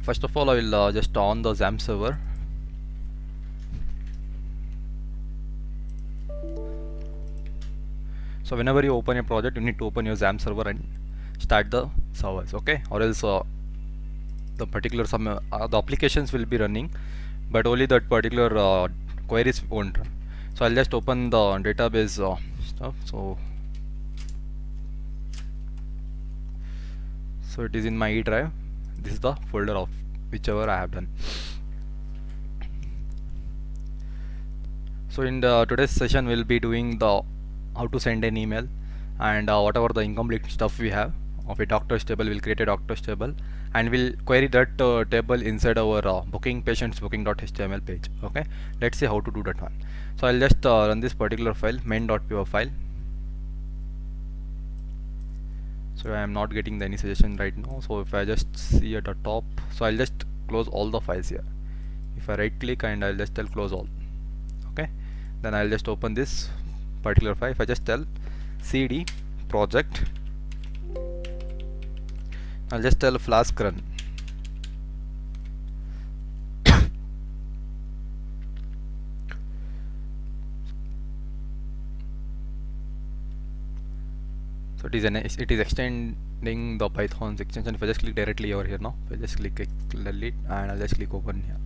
First of all, I will just on the XAMPP server. So whenever you open a project, you need to open your XAMPP server and start the servers, okay? Or else the particular the applications will be running, but only that particular queries won't run. So I'll just open the database stuff. So it is in my E drive. This is the folder of whichever I have done. So in the today's session we'll be doing the how to send an email, and whatever the incomplete stuff we have of a doctor's table, we'll create a doctor's table and we'll query that table inside our booking patients booking.html page. Okay, let's see how to do that one. So I'll just run this particular file, main.py file. So I am not getting any suggestion right now. So if I just see at the top, so I'll just close all the files here. If I right click and I'll just tell close all. Okay, then I'll just open this particular file. If I just tell cd project, I'll just tell flask run. So it is extending the Python's extension. If I just click directly over here now, if I just click delete and I'll just click open here.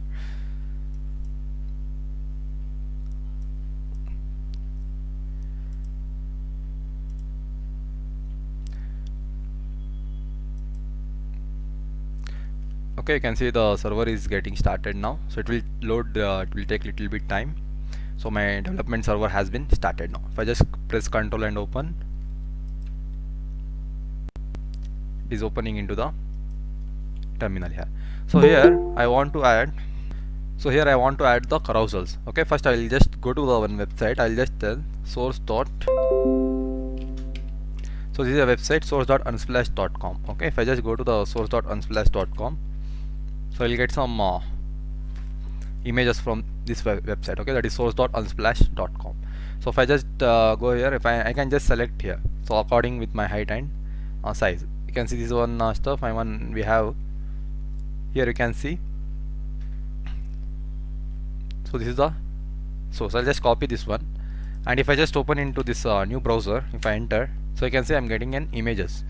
Okay, you can see the server is getting started now. So it will load, it will take little bit time. So my development server has been started now. If I just press Ctrl and open, it is opening into the terminal here. So here I want to add the carousels. Okay, first I will just go to the one website. I'll just tell source dot. So this is a website, source.unsplash.com. Okay, if I just go to the source.unsplash.com, so I'll get some images from this website. Okay, that is source.unsplash.com. So if I just go here, if I can just select here, so according with my height and size, you can see this one stuff. We have here, you can see. So this is the source. I'll just copy this one, and if I just open into this new browser, if I enter, so you can see I'm getting an images.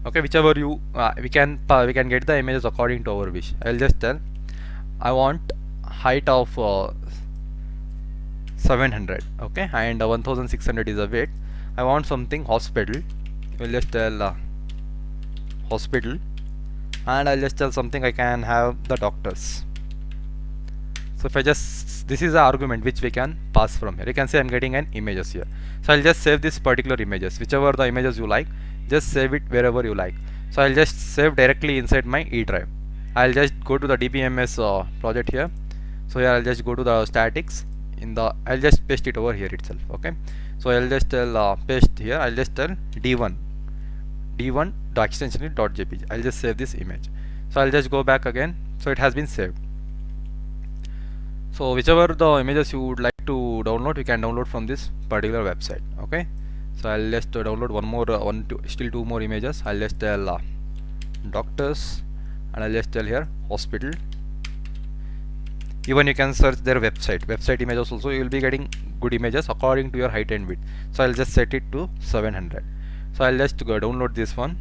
Okay, whichever you we can get the images according to our wish. I'll just tell I want height of 700, okay, and 1600 is the weight. I want something hospital. We'll just tell hospital, and I'll just tell something I can have the doctors. So if I just, this is the argument which we can pass from here. You can see I'm getting an images here. So I'll just save this particular images, whichever the images you like, just save it wherever you like. So I'll just save directly inside my E drive. I'll just go to the DBMS project here. So here I'll just go to the statics in the, I'll just paste it over here itself. Okay, so I'll just tell paste here. I'll just tell d1 extension.jpg. I'll just save this image. So I'll just go back again. So it has been saved. So whichever the images you would like to download, you can download from this particular website. Okay, so I'll just download still two more images. I'll just tell doctors, and I'll just tell here hospital. Even you can search their website images also. You will be getting good images according to your height and width. So I'll just set it to 700. So I'll just go download this one.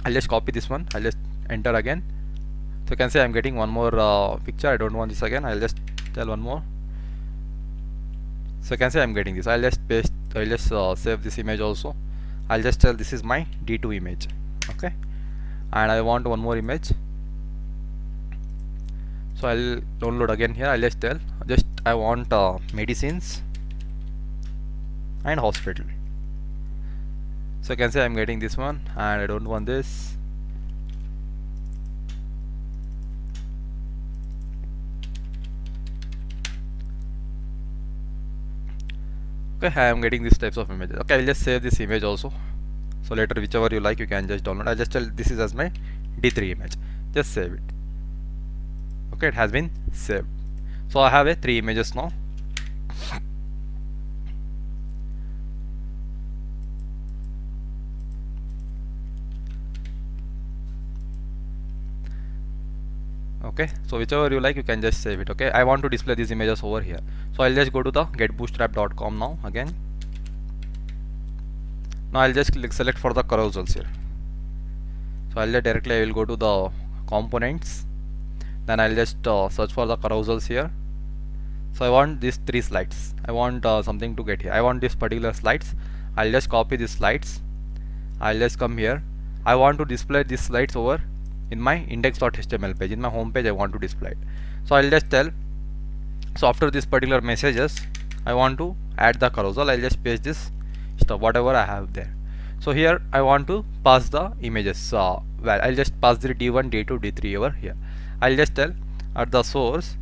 I'll just copy this one. I'll just enter again. So you can see I'm getting one more picture. I don't want this again. I'll just tell one more. So you can see I'm getting this. I'll just paste. I'll just save this image also. I'll just tell this is my D2 image. Okay, and I want one more image. So I'll download again here. I'll just tell I want medicines and hospital. So you can see I'm getting this one, and I don't want this. Okay, I am getting these types of images. Okay, I'll just save this image also. So later, whichever you like, you can just download. I'll just tell this is as my D3 image. Just save it. Okay, it has been saved. So I have a 3 images now. Okay, so whichever you like, you can just save it. Okay, I want to display these images over here, so I'll just go to the getbootstrap.com now again. Now I'll just select for the carousels here. So I'll just directly I will go to the components, then I'll just search for the carousels here. So I want these 3 slides. I want something to get here. I want this particular slides. I'll just copy these slides. I'll just come here. I want to display these slides over in my index.html page. In my home page I want to display it. So I'll just tell, so after this particular messages I want to add the carousel. I'll just paste this stuff whatever I have there. So here I want to pass the images. Well, I'll just pass the d1, d2, d3 over here. I'll just tell at the source,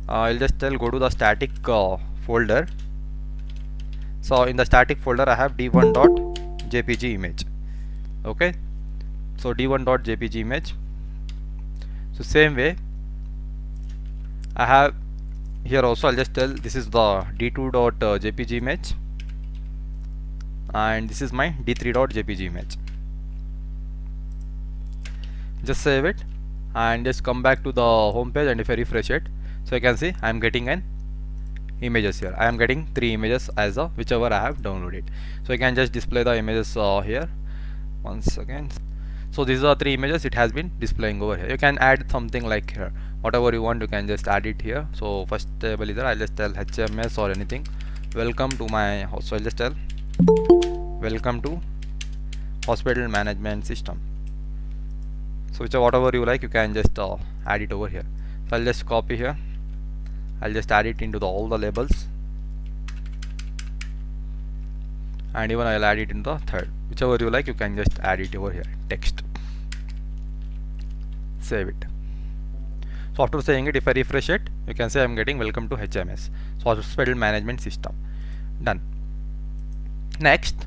I'll just tell go to the static folder. So in the static folder I have d1.jpg image. Okay, so d1.jpg image. So same way I have here also, I'll just tell this is the d2.jpg image and this is my d3.jpg image. Just save it and just come back to the home page, and if I refresh it, so you can see I am getting an images here. I am getting 3 images as of whichever I have downloaded. So you can just display the images here once again. So these are 3 images it has been displaying over here. You can add something like here, whatever you want you can just add it here. So first table is there, I'll just tell HMS or anything, welcome to my house. So I'll just tell welcome to hospital management system. So whatever you like you can just add it over here. So I'll just copy here, I'll just add it into all the labels, and even I'll add it in the third. Whichever you like you can just add it over here, text. Save it. So after saying it, if I refresh it, you can say I'm getting welcome to HMS, so hospital management system. Done. Next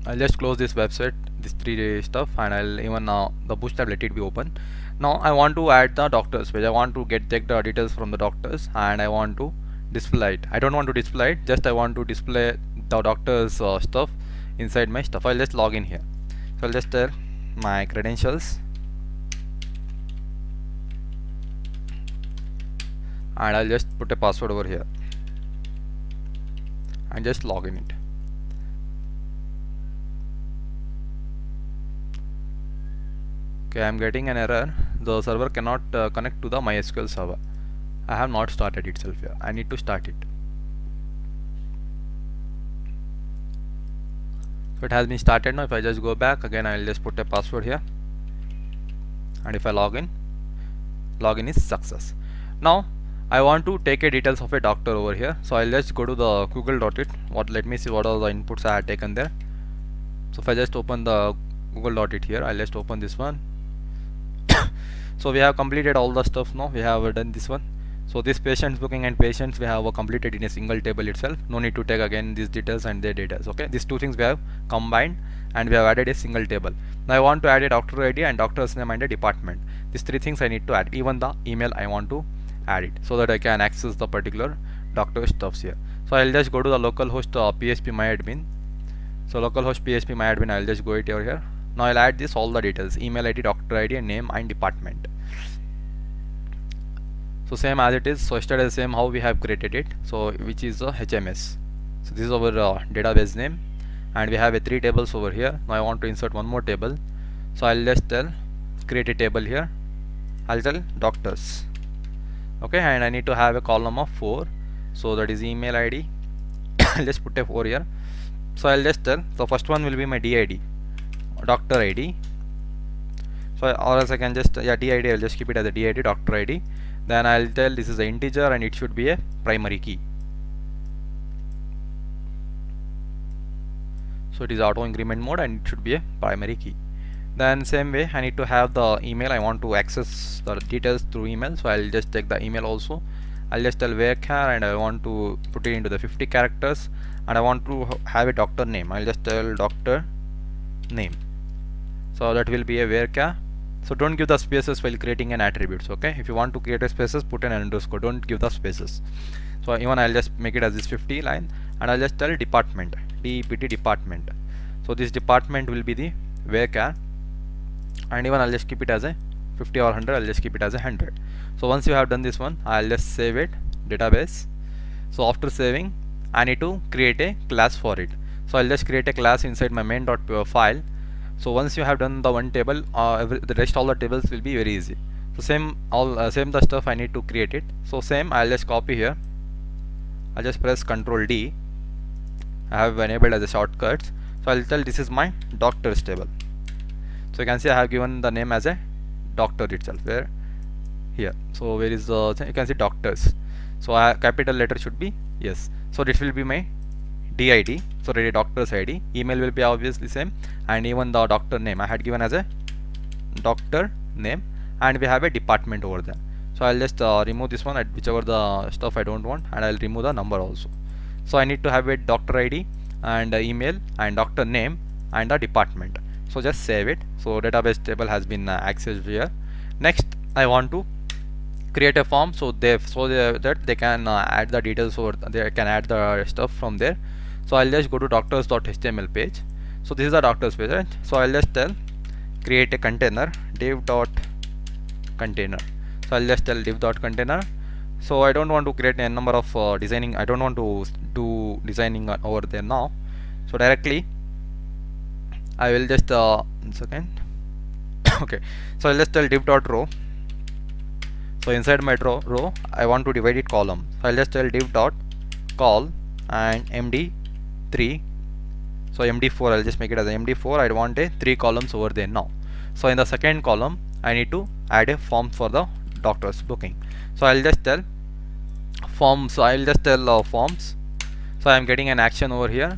I'll just close this website, this 3 stuff, and I'll even the bootstrap, let it be open. Now I want to add the doctors page. I want to take the details from the doctors and I want to display it. I don't want to display it, just I want to display the doctors stuff inside my stuff. I'll just log in here. So I'll just tell my credentials and I'll just put a password over here and just log in it. Okay, I'm getting an error. The server cannot connect to the MySQL server. I have not started itself here. I need to start it. So it has been started now. If I just go back again, I'll just put a password here, and if I login is success. Now I want to take a details of a doctor over here. So I'll just go to the google.it. Let me see what are the inputs I had taken there. So if I just open the google.it here, I'll just open this one. So we have completed all the stuff now. We have done this one. So this patients booking and patients we have completed in a single table itself. No need to take again these details and their details. Okay, these 2 things we have combined and we have added a single table. Now I want to add a doctor ID and doctor's name and a department. These 3 things I need to add. Even the email I want to add it so that I can access the particular doctor stuffs here. So I'll just go to the localhost PHP myadmin. So localhost PHP myadmin, I'll just go it over here. Now I'll add this all the details, email ID, doctor ID, and name and department. So same as it is. So yesterday same how we have created it. So which is HMS. So this is our database name, and we have a 3 tables over here. Now I want to insert one more table. So I'll just tell create a table here. I'll tell doctors. Okay, and I need to have a column of 4. So that is email ID. I'll just put a 4 here. So I'll just tell the first one will be my DID, doctor ID. So or else I can just DID, I'll just keep it as a DID, doctor ID. Then I'll tell this is an integer and it should be a primary key. So it is auto increment mode and it should be a primary key. Then same way I need to have the email. I want to access the details through email, so I'll just take the email also. I'll just tell varchar and I want to put it into the 50 characters, and I want to have a doctor name. I'll just tell doctor name. So that will be a varchar. So don't give the spaces while creating an attributes. Okay, if you want to create a spaces, put an underscore, don't give the spaces. So even I'll just make it as this 50 line, and I'll just tell department, DEPT department. So this department will be the varchar, and even I'll just keep it as a 50 or 100, I'll just keep it as 100. So once you have done this one, I'll just save it, database. So after saving, I need to create a class for it. So I'll just create a class inside my main.py file. So once you have done the one table, the rest all the tables will be very easy. So same the stuff I need to create it. So same, I'll just copy here. I'll just press Ctrl D. I have enabled as a shortcuts. So I'll tell this is my doctors table. So you can see I have given the name as a doctor itself. Where here? So where is the? You can see doctors. So capital letter should be yes. So this will be my DID. So ready doctor's ID. Email will be obviously same, and even the doctor name I had given as a doctor name, and we have a department over there. So I'll just remove this one at whichever the stuff I don't want, and I'll remove the number also. So I need to have a doctor ID and email and doctor name and the department. So just save it. So database table has been accessed here. Next I want to create a form so that they can add the details, or they can add the stuff from there. So I'll just go to doctors.html page. So this is the doctors page, right? So I'll just tell create a container div.container. So I'll just tell div.container. So I don't want to create a number of designing. I don't want to do designing over there now. So directly I will just one second. Okay, so I'll just tell div.row. So inside my row I want to divide it column. So I'll just tell div.col and md3. So md4, I'll just make it as a md4. I want a 3 columns over there now. So in the second column I need to add a form for the doctor's booking. So I'll just tell forms. So I'll just tell forms. So I'm getting an action over here,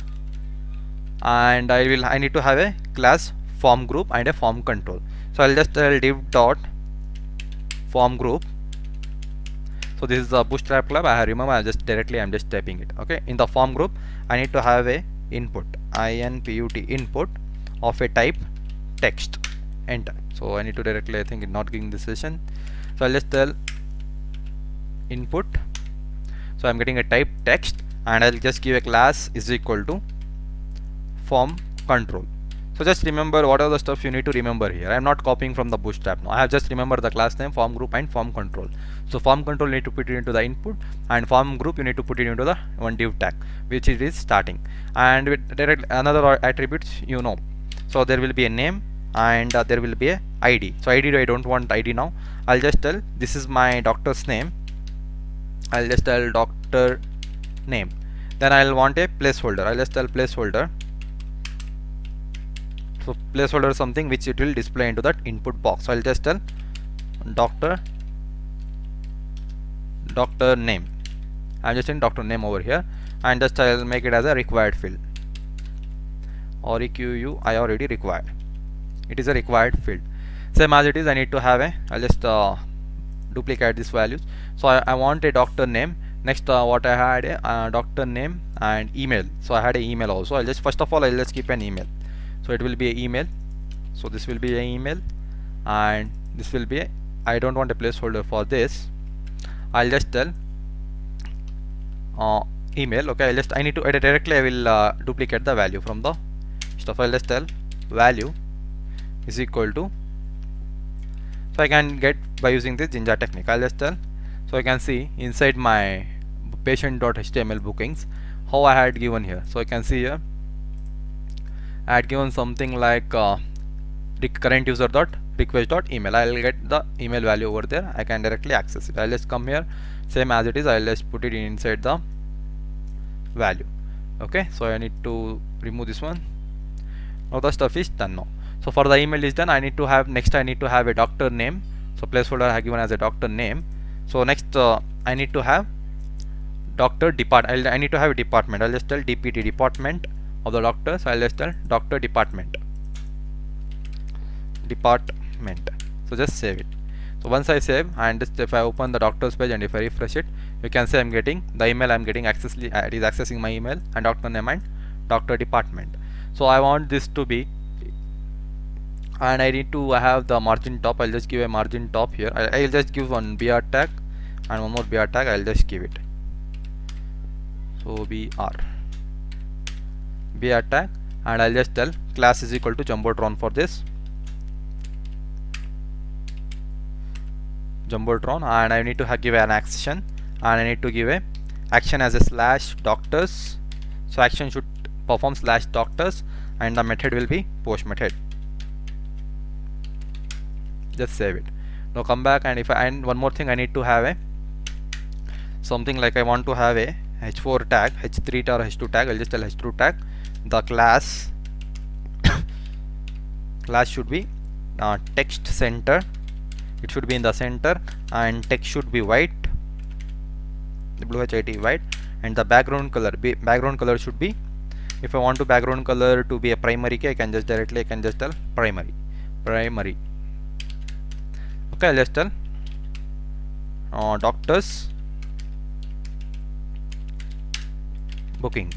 and I need to have a class form group and a form control. So I'll just tell div.form group. So this is the Bootstrap club. I remember I'm just typing it. Okay, in the form group I need to have a input input of a type text. Enter. So I need to directly, I think it's not giving this session. So I'll just tell input. So I'm getting a type text, and I'll just give a class is equal to form control. So just remember what are the stuff you need to remember here. I am not copying from the Bootstrap now. I have just remembered the class name, form group, and form control. So form control you need to put it into the input, and form group you need to put it into the one div tag, which it is starting. And with direct another attributes, you know. So there will be a name, and there will be a ID. So ID, I don't want ID now. I'll just tell this is my doctor's name. I'll just tell doctor name. Then I'll want a placeholder. I'll just tell placeholder. So placeholder is something which it will display into that input box. So I'll just tell doctor name. I'm just in doctor name over here, and just I'll make it as a required field, or EQU I already required. It is a required field. Same as it is, I need to have a, I'll just duplicate these values. So I want a doctor name. Next what I had a doctor name and email. So I had an email also. I'll just first of all I'll just keep an email. So it will be an email. So this will be an email, and this will be a, I don't want a placeholder for this. I'll just tell email. Okay, I need to edit directly. I will duplicate the value from the stuff. I'll just tell value is equal to, so I can get by using this Jinja technique. I'll just tell, so I can see inside my patient.html bookings how I had given here. So I can see here I had given something like current user dot request dot email. I'll get the email value over there. I can directly access it. I'll just come here, same as it is. I'll just put it inside the value. Okay, so I need to remove this one. Now the stuff is done now. So for the email is done. I need to have, next I need to have a doctor name. So placeholder I have given as a doctor name. So next I need to have doctor department. I need to have a department. I'll just tell DPT, department of the doctor. So I'll just tell doctor department. So just save it. So once I save, and just if I open the doctor's page and if I refresh it, you can see I'm getting the email. I'm getting it is accessing my email and doctor name and doctor department. So I want this to be, and I need to have the margin top. I'll just give a margin top here. I'll just give one BR tag and one more BR tag. I'll just give it. So BR tag, and I'll just tell class is equal to Jumbotron for this. Jumbotron, and I need to give an action, and I need to give a action as a slash doctors. So action should perform slash doctors, and the method will be post method. Just save it. Now come back, and if I, and one more thing, I need to have a something like I want to have a h4 tag, h3 or h2 tag. I'll just tell h2 tag. The class should be text center. It should be in the center, and text should be white, WHIT white, and the background color should be, if I want to background color to be a primary key, I can just tell primary. Okay, I'll just tell doctors booking.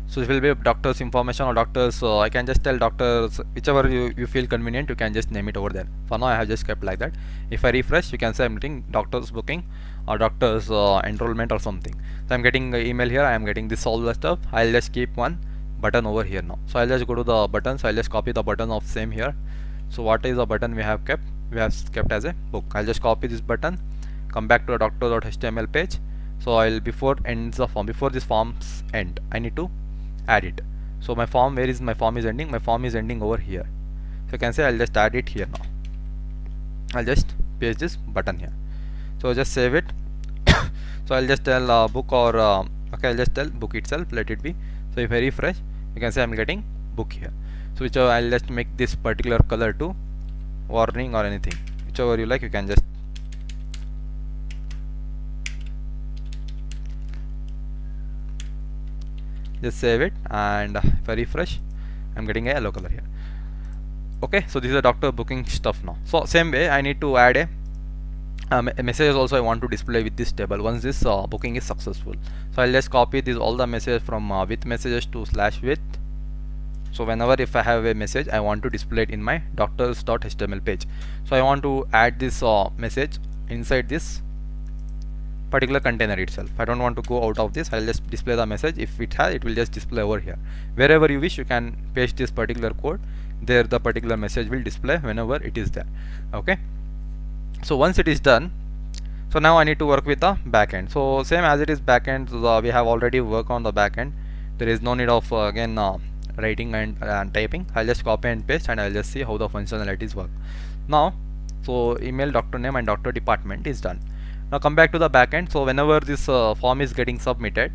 So it will be doctors information or doctors, I can just tell doctors, whichever you feel convenient, you can just name it over there. For now I have just kept like that. If I refresh, you can say I'm getting doctors booking or doctors enrollment or something. So I'm getting an email here, I am getting this all the stuff. I'll just keep one button over here now. So I'll just go to the button, so I'll just copy the button of same here. So what is the button we have kept? We have kept as a book. I'll just copy this button, come back to a doctor.html page. So I'll before this form's end, I need to add it. So my form, where is my form is ending? My form is ending over here. So you can say I'll just add it here now. I'll just paste this button here. So just save it. So I'll just tell book or okay, I'll just tell book itself, let it be. So if I refresh, you can say I'm getting book here. So whichever, I'll just make this particular color to warning or anything, whichever you like. You can just save it, and if I refresh, I'm getting a yellow color here. Okay, so this is a doctor booking stuff now. So same way, I need to add a message also I want to display with this table once this booking is successful. So I'll just copy this all the messages from with messages to slash with. So whenever if I have a message, I want to display it in my doctors.html page. So I want to add this message inside this particular container itself. I don't want to go out of this. I'll just display the message. If it has, it will just display over here. Wherever you wish, you can paste this particular code. There the particular message will display whenever it is there. Okay, so once it is done, so now I need to work with the backend. So same as it is backend, so we have already worked on the backend. There is no need of again writing and typing. I'll just copy and paste, and I'll just see how the functionalities work now. So email, doctor name, and doctor department is done. Now come back to the backend. So whenever this form is getting submitted,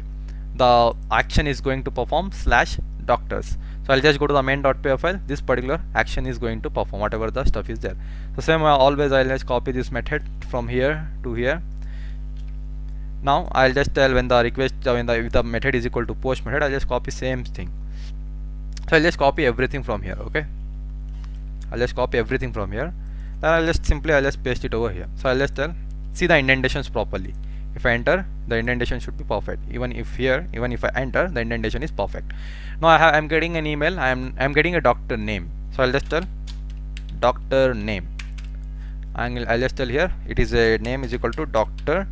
the action is going to perform slash doctors. So I'll just go to the main.py file. This particular action is going to perform whatever the stuff is there. So same always, I'll just copy this method from here to here. Now I'll just tell when the request, if the method is equal to post method, I'll just copy same thing. So I'll just copy everything from here. Okay, I'll just copy everything from here. Then I'll just paste it over here. So I'll just tell, see the indentations properly. If I enter, the indentation should be perfect. Even if I enter, the indentation is perfect. Now I'm getting an email. I'm getting a doctor name. So I'll just tell doctor name. I'll just tell here it is a name is equal to doctor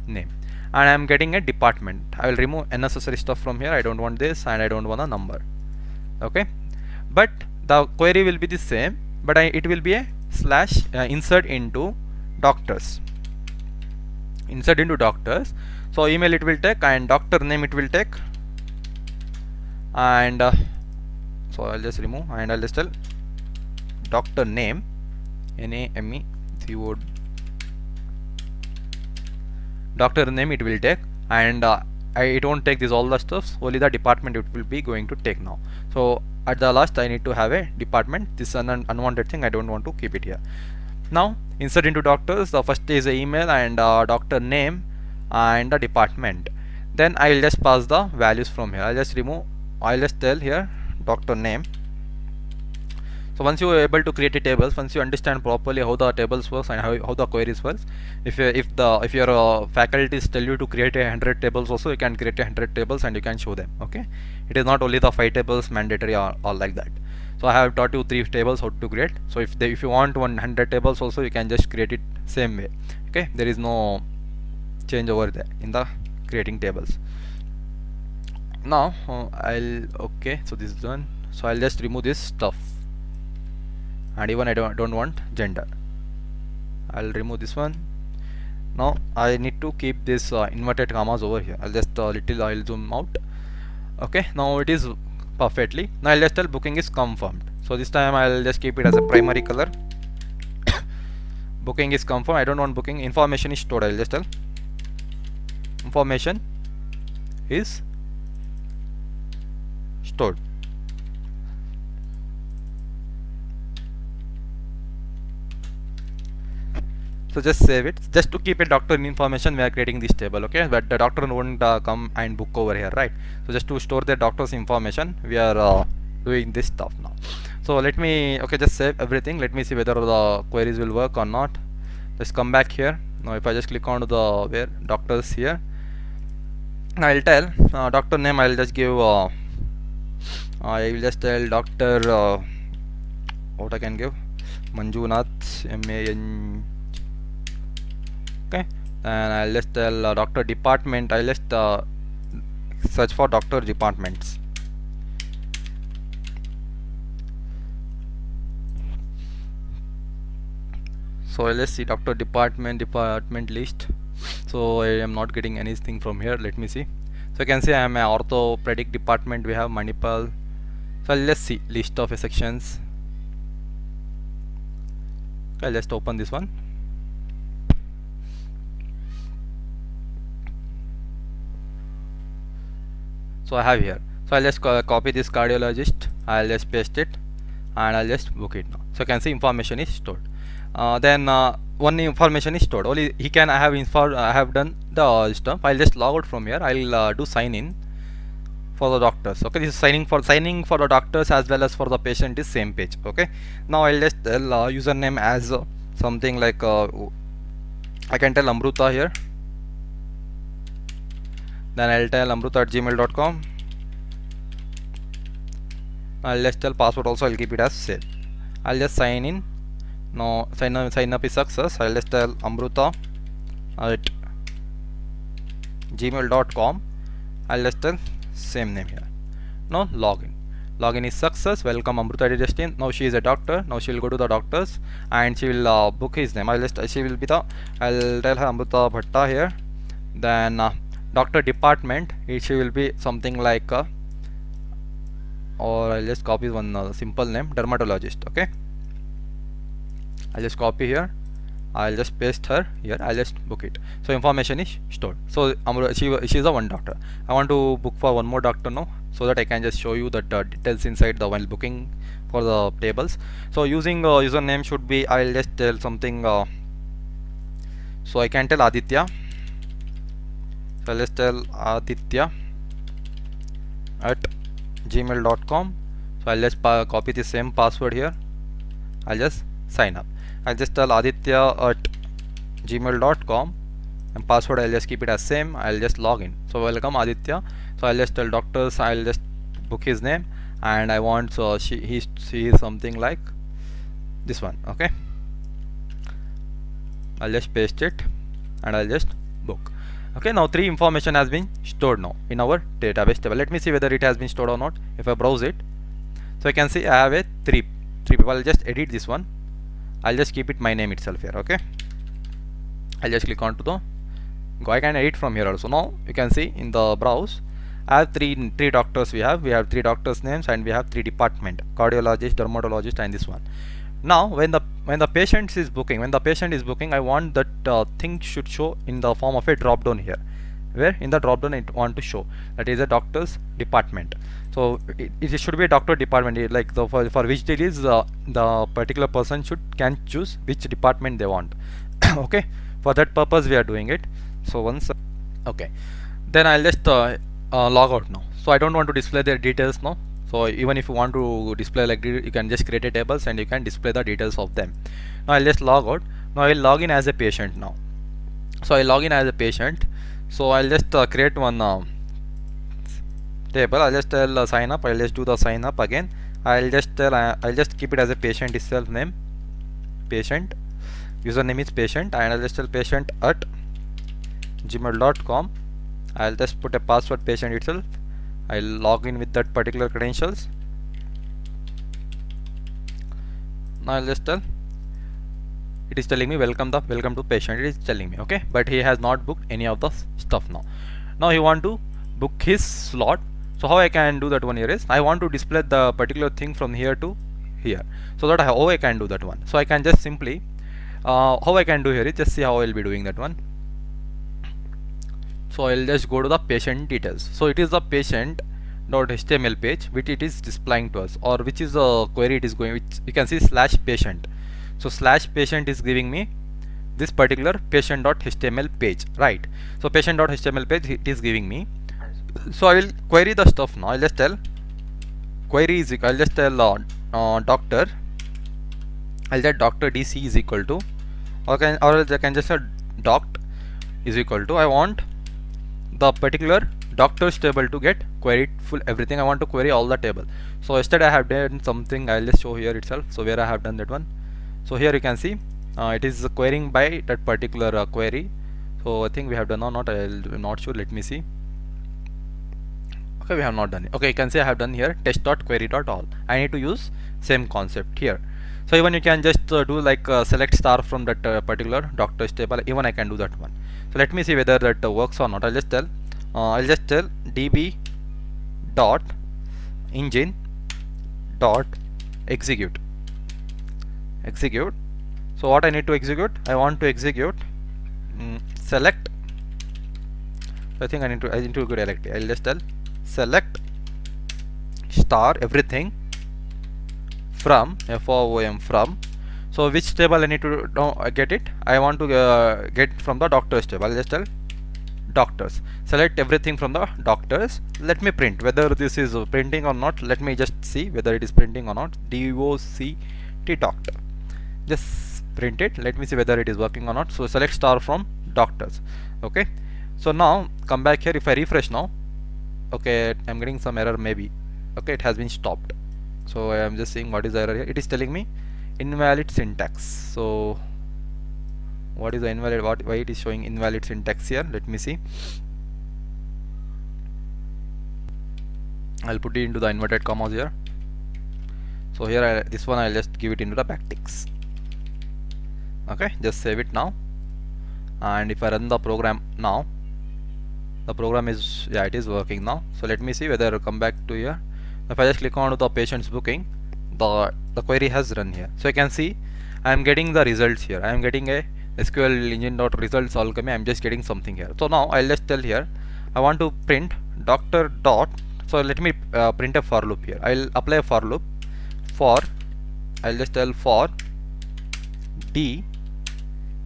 name, and I'm getting a department. I will remove unnecessary stuff from here. I don't want this, and I don't want a number. Okay, but the query will be the same, but it will be a slash insert into doctors. Insert into doctors. So email it will take, and doctor name it will take, and so I'll just remove, and I'll just tell doctor name, NAME doctor name it will take, and it won't take this all the stuffs, only the department it will be going to take now. So at the last, I need to have a department. This is an unwanted thing, I don't want to keep it here. Now insert into doctors, the first is the email and doctor name and the department. Then I will just pass the values from here. I'll just tell here doctor name. So once you are able to create a tables, once you understand properly how the tables works and how the queries works, if your faculties tell you to create 100 tables also, you can create 100 tables and you can show them. Okay, it is not only the 5 tables mandatory or like that. So I have taught you 3 tables how to create. So if you want 100 tables also, you can just create it same way. Okay, there is no change over there in the creating tables. Now okay, so this is done. So I'll just remove this stuff, and even I don't want gender. I'll remove this one. Now I need to keep this inverted commas over here. I'll just I'll zoom out. Okay, now it is perfectly. Now I'll just tell booking is confirmed. So this time I'll just keep it as a primary color. Booking is confirmed. I don't want booking. Information is stored. I'll just tell information is stored. So just save it. Just to keep a doctor information, we are creating this table, okay? But the doctor won't come and book over here, right? So just to store the doctor's information, we are doing this stuff now. So let me, okay, just save everything. Let me see whether the queries will work or not. Just come back here. Now if I just click on the where doctors here, I'll tell doctor name. I'll just give. I will just tell doctor. What I can give? Manjunath MAN. Okay, and I'll just tell doctor department. I'll just search for doctor departments. So I'll just see doctor department list. So I am not getting anything from here. Let me see. So you can see I am an orthopedic department. We have Manipal. So I'll just see list of sections. Okay, I'll just open this one. So I have here. So I'll just copy this cardiologist. I'll just paste it and I'll just book it now. So you can see information is stored. Then one information is stored. Only he can I have done the stuff. I'll just log out from here. I'll do sign in for the doctors. Okay, this is signing for the doctors as well as for the patient is same page. Okay, now I'll just tell username as something like I can tell Amruta here. Then I'll tell amruta@gmail.com. I'll just tell password also. I'll keep it as same. I'll just sign in. Now sign up is success. I'll just tell amruta@gmail.com. I'll just tell same name here. Now login. Login is success. Welcome Amruta Justin. Now she is a doctor. Now she will go to the doctors and she will book his name. I'll tell her Amruta Bhatta here. Then doctor department. She will be something like or I'll just copy one simple name, dermatologist. Okay, I'll just copy here. I'll just paste her here. I'll just book it. So information is stored. So she is the one doctor. I want to book for one more doctor now, so that I can just show you the details inside the while booking for the tables. So using username should be, I'll just tell something. So I can tell Aditya. So I'll just tell Aditya@gmail.com. So I'll just copy the same password here. I'll just sign up. I'll just tell Aditya@gmail.com and password I'll just keep it as same. I'll just log in. So welcome Aditya. So I'll just tell doctors. I'll just book his name and I want she is something like this one. Okay, I'll just paste it and I'll just book. Okay, now 3 information has been stored now in our database table. Let me see whether it has been stored or not. If I browse it, so I can see I have a 3 people. I'll just edit this one. I'll just keep it my name itself here. Okay, I'll just click on to the go. I can edit from here also. Now you can see in the browse I have three doctors. We have 3 doctors names and we have 3 department: cardiologist, dermatologist and this one. Now when the patient is booking, I want that thing should show in the form of a drop down here, where in the drop down it want to show that is a doctor's department. So it should be a doctor department, like for which it is the particular person can choose which department they want. Okay, for that purpose we are doing it. So once okay, then I'll just log out now. So I don't want to display their details now. So even if you want to display like you can just create a tables and you can display the details of them. Now I'll just log out. Now I'll log in as a patient now. So I log in as a patient. So I'll just create one table. I'll just tell sign up. I'll just do the sign up again. I'll just tell I'll just keep it as a patient itself name. Patient. Username is patient and I'll just tell patient@gmail.com. I'll just put a password patient itself. I'll log in with that particular credentials. Now I'll just tell it is telling me welcome to patient, it is telling me, okay, but he has not booked any of the stuff now. Now he want to book his slot. So how I can do that one here is, I want to display the particular thing from here to here, so that how I can do that one. So I can just simply how I can do here is, just see how I will be doing that one. So I'll just go to the patient details. So it is the patient.html page which it is displaying to us, or which is the query it is going, which you can see /patient. So /patient is giving me this particular patient.html page, right? So patient.html page it is giving me. So I will query the stuff now. I'll just tell query is equal, I'll just tell doctor, I'll get doctor DC is equal to, or else I can just say doct is equal to, I want the particular doctors table to get queried full everything. I want to query all the table. So yesterday I have done something, I'll just show here itself. So where I have done that one. So here you can see it is querying by that particular query. So I think we have done or not, I'm not sure, let me see. Okay, we have not done it. Okay, you can see I have done here test.query.all. I need to use same concept here. So even you can just do like select star from that particular doctor's table. Even I can do that one. So let me see whether that works or not. I'll just tell db dot engine dot execute. So what I need to execute? I want to execute select. I think I need to go directly. I'll just tell select star everything from FOM from. So which table I need to get it? I want to get from the doctors table. I'll just tell doctors. Select everything from the doctors. Let me print whether this is printing or not. Let me just see whether it is printing or not. DOCT doctor. Just print it. Let me see whether it is working or not. So select star from doctors. Okay. So now come back here. If I refresh now, okay, I'm getting some error maybe. Okay, it has been stopped. So I am just seeing what is the error here. It is telling me invalid syntax. So what is the invalid, why it is showing invalid syntax here? Let me see. I'll put it into the inverted commas here. So here this one I'll just give it into the backticks. Okay, just save it now, and if I run the program now, the program is, yeah, it is working now. So let me see whether I come back to here. If I just click on to the patient's booking, the query has run here. So you can see I am getting the results here. I am getting a SQL engine dot results alchemy. I am just getting something here. So now I'll just tell here I want to print doctor dot. So let me print a for loop here. I'll apply a for loop for, I'll just tell for D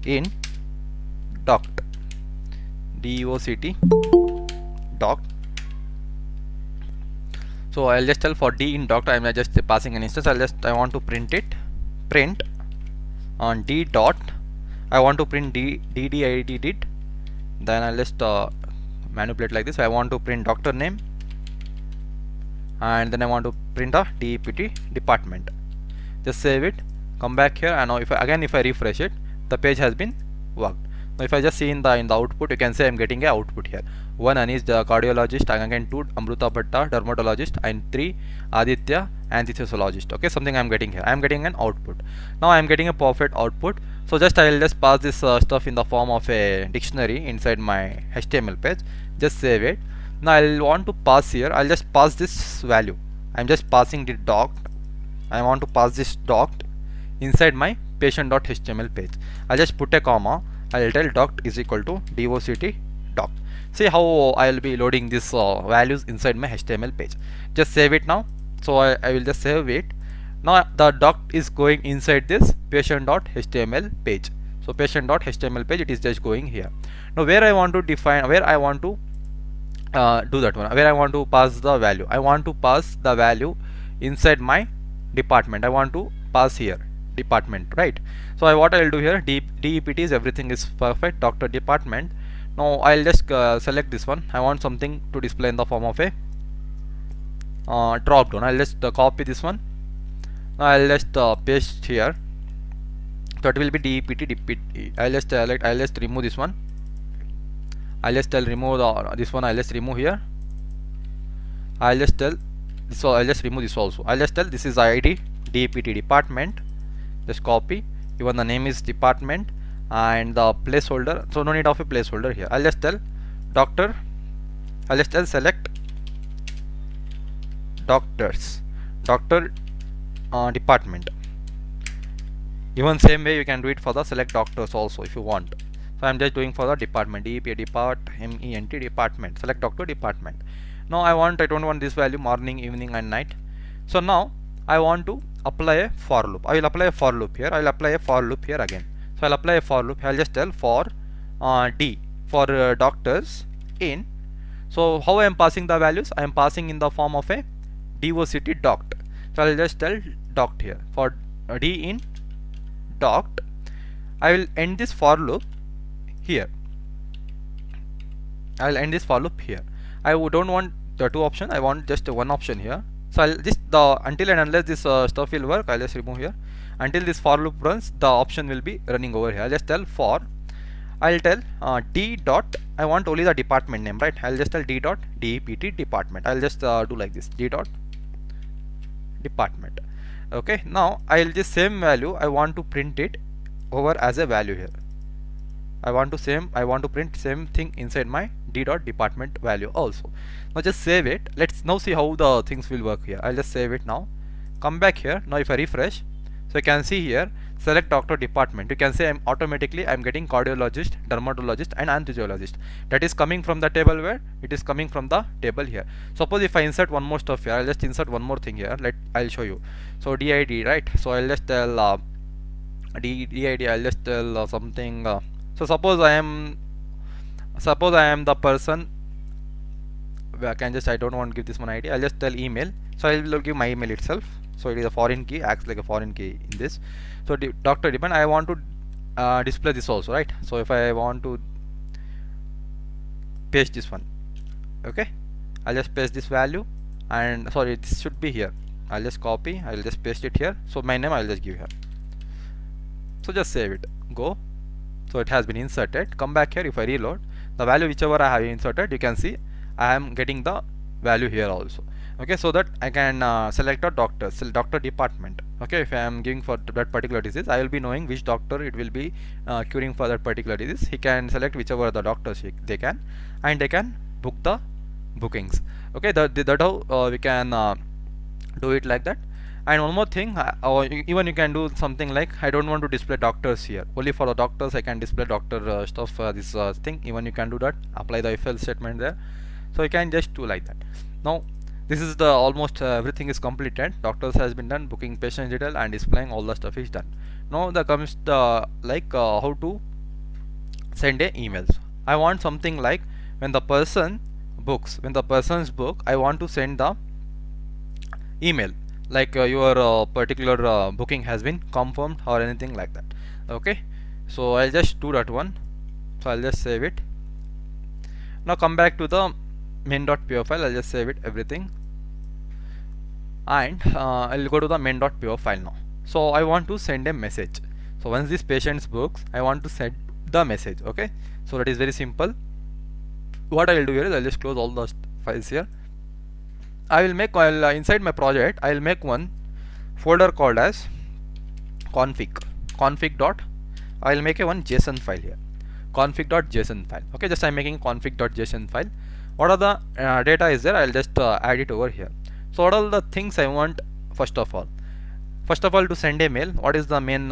in doct, DOCT doct. So I'll just tell for D in doct, I'm just passing an instance. I want to print on D dot, I want to print DDID did. Then I'll just manipulate like this. I want to print doctor name, and then I want to print a DEPT department. Just save it, come back here, and now if I refresh it, the page has been worked. Now if I just see in the output, you can say I'm getting a output here. 1 Anish the cardiologist, again 2 Amruta Bhatta dermatologist, and 3 Aditya anesthesiologist. Okay, something I'm getting here. I'm getting an output. Now I'm getting a perfect output. So I'll just pass this stuff in the form of a dictionary inside my HTML page. Just save it. Now I'll want to pass here. I'll just pass this value. I'm just passing the doct. I want to pass this doct inside my patient.html page. I'll just put a comma. I'll tell doct is equal to DOCT doct. See how I'll be loading these values inside my HTML page. Just save it now. So I will just save it. Now the doct is going inside this patient.html page. So patient.html page, it is just going here. Now where I want to define, where I want to do that one, where I want to pass the value, I want to pass the value inside my department. I want to pass here department, right? So what I will do here, DEPT is everything is perfect, doctor department. Now I'll just select this one. I want something to display in the form of a drop down. I'll just copy this one. Now I'll just paste here. So it will be DEPT. I'll just remove this one. I'll just remove this one. I'll just remove here. I'll just tell this. So I'll just remove this also. I'll just tell this is ID DEPT department. Just copy. even the name is department, and the placeholder, so no need of a placeholder here. I'll just tell doctor, I'll just tell select doctors, doctor department. Even same way you can do it for the select doctors also if you want. So I'm just doing for the department, DEP MENT department, select doctor department. Now I don't want this value morning, evening and night. So now I want to apply a for loop. I will apply a for loop here. I will apply a for loop here again. So I'll apply a for loop. I'll just tell for D for doctors in. So how I am passing the values? I am passing in the form of a DOCT doct. So I'll just tell doct here for D in doct. I will end this for loop here. I will end this for loop here. I don't want the two option. I want just one option here. So I'll just until and unless this stuff will work, I'll just remove here. Until this for loop runs, the option will be running over here. I'll just tell for. I'll tell D dot. I want only the department name, right? I'll just tell D dot DEPT department. I'll just do like this, D dot department. Okay. Now I'll just same value. I want to print it over as a value here. I want to print same thing inside my D dot department value also. Now just save it. Let's now see how the things will work here. I'll just save it now. Come back here. Now if I refresh, so you can see here select doctor department. You can say I'm getting cardiologist, dermatologist and anesthesiologist. That is coming from the table where it is coming from the table here. Suppose if I insert one more stuff here, I'll just insert one more thing here. I'll show you. So DID, right? So I'll just tell DID. I'll just tell something. So suppose I am the person. I don't want to give this one ID. I'll just tell email. So I will give my email itself. So it is a foreign key, acts like a foreign key in this. So doctor depend. I want to display this also, right? So if I want to paste this one, okay, I'll just paste this value, and sorry, this should be here. I'll just copy. I'll just paste it here. So my name I'll just give here. So just save it. Go. So it has been inserted. Come back here. If I reload the value whichever I have inserted, you can see I am getting the value here also. Okay, so that I can select a doctor, select doctor department. Okay, if I am giving for that particular disease, I will be knowing which doctor it will be curing for that particular disease. He can select whichever the doctors they can, and they can book the bookings. Okay, that how we can do it like that. And one more thing, even you can do something like I don't want to display doctors here. Only for the doctors I can display doctor stuff. This thing. Even you can do that. Apply the if else statement there. So you can just do like that. Now this is the almost everything is completed. Doctors has been done. Booking patient detail and displaying all the stuff is done. Now there comes the how to send a emails. I want something like when the person books. When the person's book, I want to send the email like your particular booking has been confirmed or anything like that. Okay, so I'll just do that one. So I'll just save it. Now come back to the main.py file. I'll just save it everything, and I'll go to the main.py file now. So I want to send a message. So once this patient's books, I want to send the message. Okay, so that is very simple. What I will do here is I'll just close all the files here. I will make inside my project I will make one folder called as config dot. I will make a one JSON file here, config.json file. Okay, just I'm making config.json file. What are the data is there? I'll just add it over here. So what are the things I want? First of all to send a mail, what is the main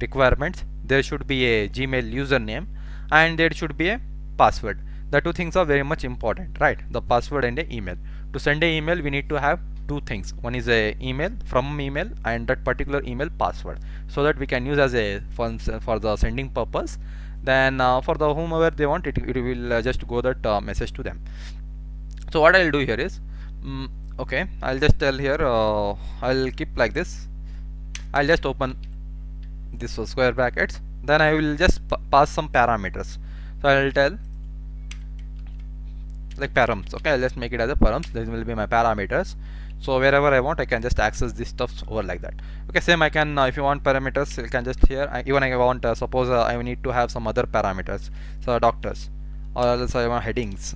requirements? There should be a Gmail username and there should be a password. The two things are very much important, right? The password and the email. To send a email we need to have two things. One is a email from email and that particular email password, so that we can use as a for the sending purpose. Then for the whomever they want it will just go that message to them. So what I'll do here is okay, I'll just tell here I'll keep like this. I'll just open this square brackets, then I will just pass some parameters. So I'll tell like params. Okay, I'll just make it as a params. This will be my parameters. So wherever I want I can just access this stuff over like that. Okay, same I can if you want parameters you can just here even I want suppose I need to have some other parameters, so doctors, or else I want headings.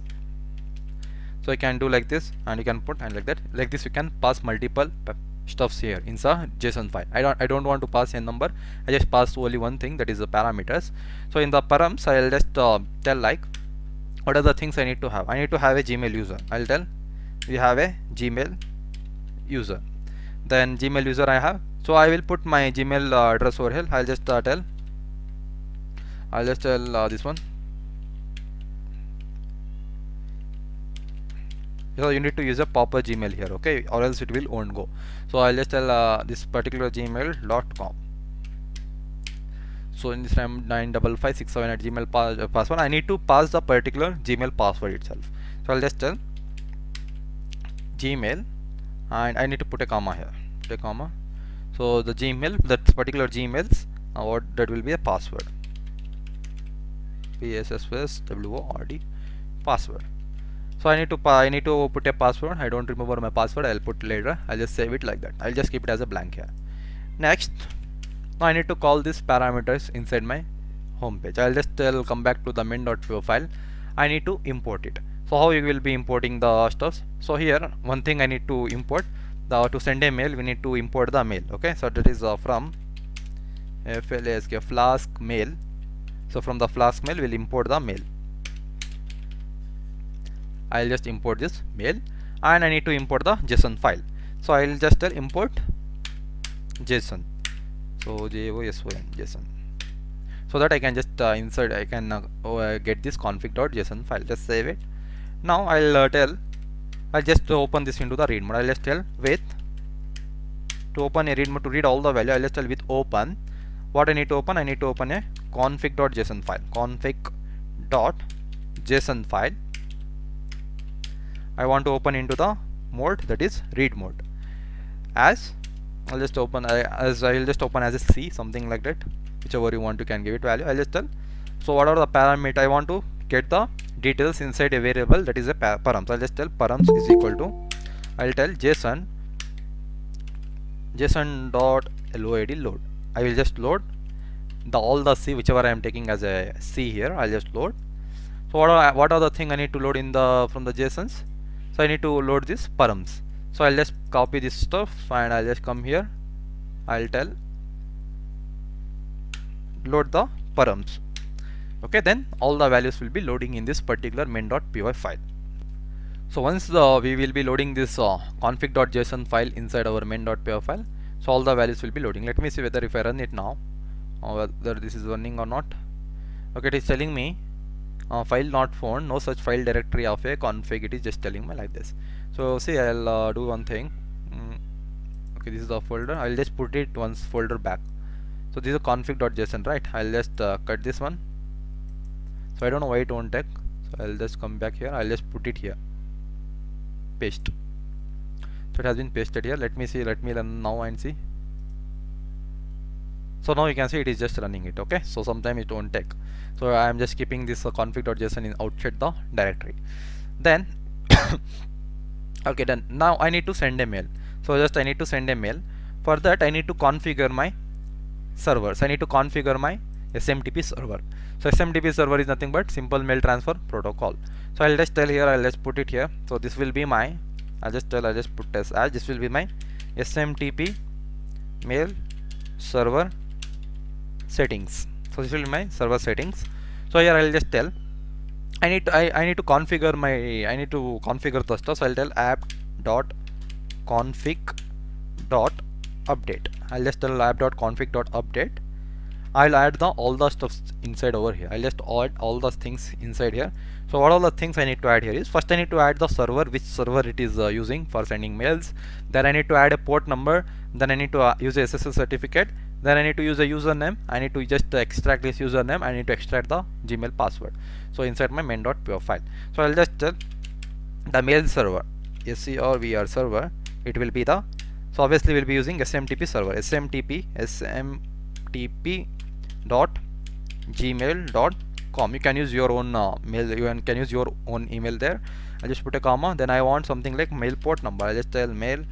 So you can do like this and you can put and like that. Like this you can pass multiple stuffs here in the JSON file. I don't want to pass a number. I just pass only one thing, that is the parameters. So in the params I'll just tell like what are the things I need to have. I need to have a Gmail user. I'll tell we have a Gmail user. Then Gmail user I have, so I will put my Gmail address over here. I'll just tell this one. So you need to use a proper Gmail here, okay, or else it will won't go. So I'll just tell this particular gmail.com. So in this time 95567 at Gmail password, I need to pass the particular Gmail password itself. So I'll just tell Gmail, and I need to put a comma here, put a comma. So the Gmail, that particular Gmails, what that will be a password, PSSWORD password. So I need to put a password. I don't remember my password. I'll put later. I'll just save it like that. I'll just keep it as a blank here. Next, now I need to call these parameters inside my home page. I'll just come back to the main.py file. I need to import it. So how you will be importing the stuff? So here one thing I need to import, to send a mail we need to import the mail. Okay, so that is from FLASK Flask mail. So from the Flask mail we'll import the mail. I'll just import this mail, and I need to import the JSON file. So I'll just tell import JSON. So JSON, so that I can just insert, I can get this config.json file. Just save it. Now I'll just open this into the read mode. I'll just tell with, to open a read mode, to read all the value, I'll just tell with open. What I need to open? I need to open a config.json file. Config.json file. I want to open into the mode, that is read mode. As I'll just open as a C, something like that, whichever you want, you can give it value. I'll just tell, so what are the parameter? I want to get the details inside a variable, that is a params. I'll just tell params is equal to, I'll tell json.load. load. I will just load all the C, whichever I am taking as a C here. I'll just load. So what are the thing I need to load in from the JSONs? So I need to load this params. So I'll just copy this stuff and I'll just come here. I'll tell load the params. Okay, then all the values will be loading in this particular main.py file. So once we will be loading this config.json file inside our main.py file, so all the values will be loading. Let me see whether if I run it now, whether this is running or not. Okay, it is telling me file not found, no such file directory of a config. It is just telling me like this. So see, I'll do one thing. Okay, this is the folder. I'll just put it once folder back. So this is a config.json, right? I'll just cut this one. So I don't know why it won't take. So I'll just come back here. I'll just put it here. Paste. So it has been pasted here. Let me see. Let me run now and see. So now you can see it is just running it. Okay. So sometimes it won't take. So I am just keeping this config.json in outside the directory. Then okay, done. Now I need to send a mail. So just I need to send a mail. For that I need to configure my servers. I need to configure my SMTP server. So SMTP server is nothing but simple mail transfer protocol. So I'll just tell here, I'll just put it here. So this will be my, I'll just put as this will be my SMTP mail server settings. So this will be my server settings. So here I'll just tell I need to configure the stuff. So I'll tell app.config.update. I'll just tell app.config.update. I'll add all the stuff inside over here. I'll just add all the things inside here. So what all the things I need to add here is, first I need to add the server, which server it is using for sending mails. Then I need to add a port number. Then I need to use a SSL certificate. Then I need to use a username. I need to just extract this username. I need to extract the Gmail password. So inside my main.py file. So I'll just tell the mail server, SCRVR server. It will be the, so obviously we'll be using SMTP server. smtp.gmail.com. You can use your own mail. You can use your own email there. I'll just put a comma. Then I want something like mail port number. I'll just tell mail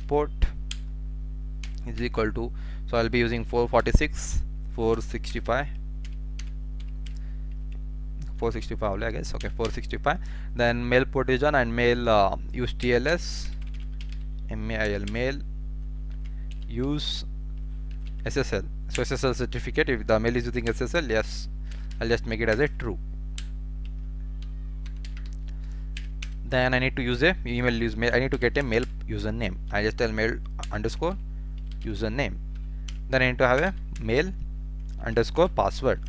port is equal to, so I'll be using 446 465 only, I guess. Okay, 465. Then mail port is done, and mail use TLS mail mail use SSL. So SSL certificate, if the mail is using SSL, yes, I'll just make it as a true. Then I need to use a email use mail. I need to get a mail username. I just tell mail underscore username. Then I need to have a mail underscore password.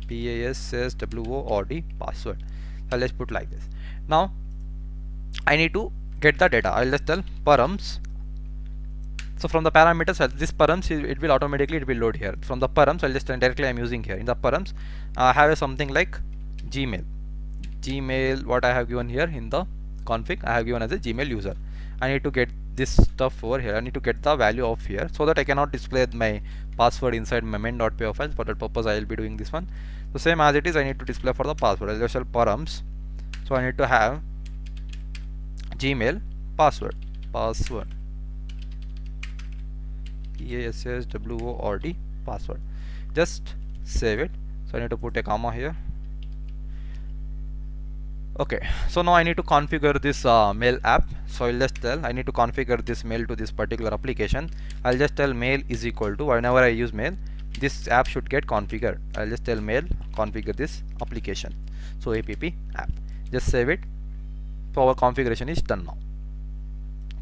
PASSWORD password. So let's put like this. Now I need to get the data. I'll just tell params. So from the parameters, this params, it will automatically load here. From the params, I'll just directly I'm using here. In the params, I have something like Gmail. What I have given here in the config, I have given as a Gmail user. I need to get this stuff over here. I need to get the value of here, so that I cannot display my password inside my main.py file. For that purpose, I will be doing this one. So same as it is, I need to display for the password. I'll just tell params. So I need to have Gmail password. PASSWORD password. Just save it. So I need to put a comma here. Okay, so now I need to configure this mail app. So I'll just tell I need to configure this mail to this particular application. I'll just tell mail is equal to, whenever I use mail, this app should get configured. I'll just tell mail configure this application. So app app. Just save it. So our configuration is done now.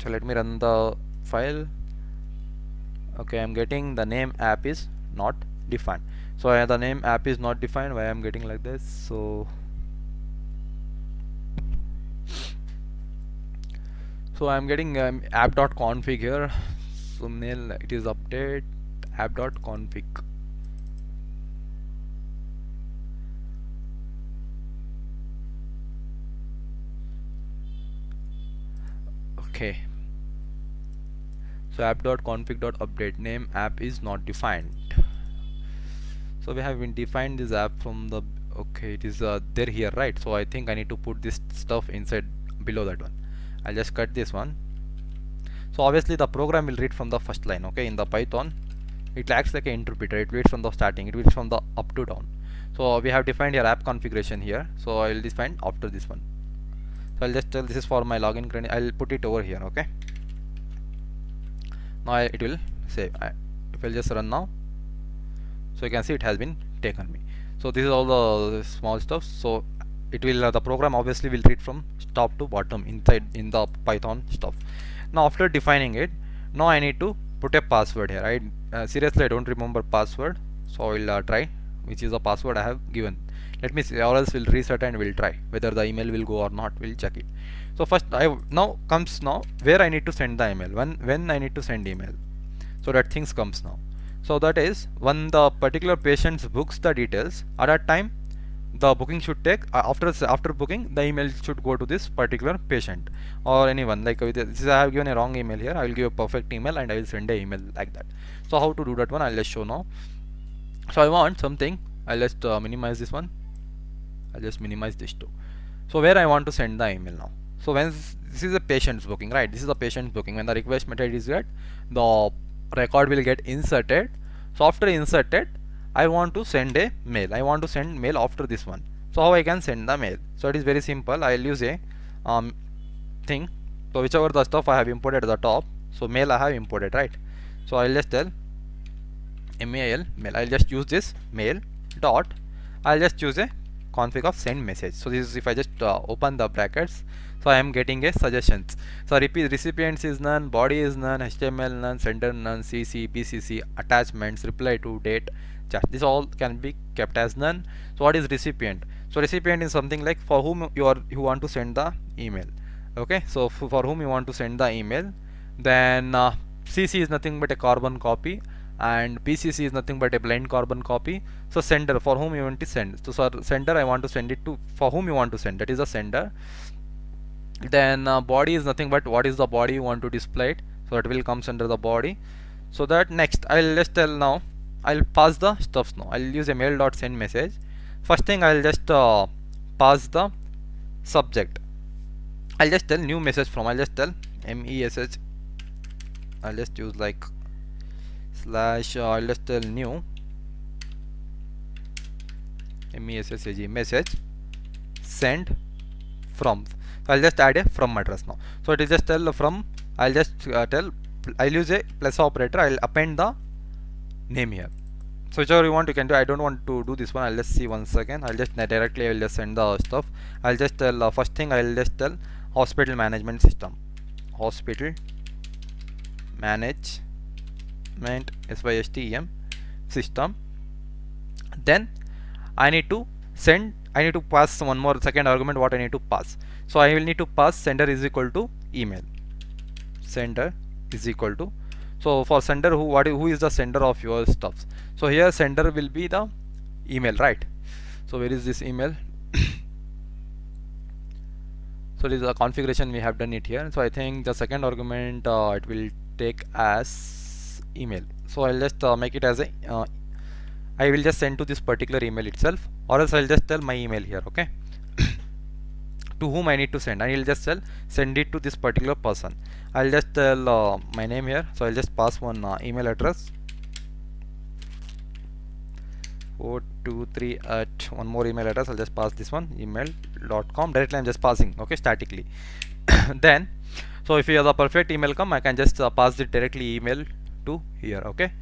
So let me run the file. Okay, I'm getting the name app is not defined. So the name app is not defined. Why I'm getting like this? So I'm getting app.config here. So mail, it is update app.config. Okay. So app.config.update name app is not defined. So we have been defined this app from the, okay, it is there here, right? So I think I need to put this stuff inside below that one. I'll just cut this one. So obviously the program will read from the first line. Okay, in the Python it acts like an interpreter. It reads from the starting, it reads from the up to down. So we have defined here app configuration here. So I will define after this one. So I'll just tell this is for my login credit. I'll put it over here. Okay, now it will save. If I'll just run now, so you can see it has been taken me. So this is all the small stuff. So it will the program obviously will read from top to bottom inside in the Python stuff. Now after defining it, now I need to put a password here. Seriously I don't remember password, so I will try which is the password I have given. Let me see, or else we'll reset and we'll try whether the email will go or not. We'll check it. So first now comes where I need to send the email, when I need to send email. So that things comes now. So that is when the particular patient books the details, at that time the booking should take after booking the email should go to this particular patient or anyone. Like this is, I have given a wrong email here. I will give a perfect email and I will send a email like that. So how to do that one, I'll just show now. So I want something, I'll just minimize this one. I'll just minimize this too. So where I want to send the email now. So when this is a patient's booking, right? This is a patient's booking. When the request method is get, the record will get inserted. So after inserted, I want to send a mail. I want to send mail after this one. So how I can send the mail? So it is very simple. I'll use a thing. So whichever the stuff I have imported at the top. So mail I have imported, right? So I'll just tell mail. I'll just use this mail dot. I'll just use a config of send message. So this is, if I just open the brackets, so I am getting a suggestions. So repeat, recipients is none, body is none, HTML none, sender none, CC, BCC, attachments, reply to, date, chat. This all can be kept as none. So what is recipient? So recipient is something like for whom you want to send the email. Okay, so for whom you want to send the email. Then CC is nothing but a carbon copy, and BCC is nothing but a blind carbon copy. So sender, for whom you want to send. So sender, I want to send it to, for whom you want to send, that is the sender. Then body is nothing but what is the body you want to display it, so it will comes under the body. So that next I'll just tell now, I'll pass the stuffs now. I'll use a mail dot send message. First thing I'll just pass the subject. I'll just tell new message from, I'll just tell message. I'll just use like slash I'll just tell new message send from. So I'll just add a from address now. So it is just tell from I'll just tell, I'll use a plus operator, I'll append the name here. So whichever you want you can do. I don't want to do this one. I'll just see once again. I'll just directly, I'll just send the stuff. I'll just tell first thing, I'll just tell hospital management system, hospital management SYSTEM system. Then I need to pass one more second argument. What I need to pass, so I will need to pass sender is equal to email. Sender is equal to, so for sender, who is the sender of your stuffs? So here sender will be the email, right? So where is this email? So this is a configuration, we have done it here. So I think the second argument it will take as email. So I'll just make it as a I will just send to this particular email itself, or else I'll just tell my email here. Okay. To whom I need to send, I will just tell send it to this particular person. I'll just tell my name here, so I'll just pass one email address 423 at one more email address. I'll just pass this one, email.com. directly I'm just passing, okay, statically. Then so if you have the perfect email come, I can just pass it directly email to here. Okay.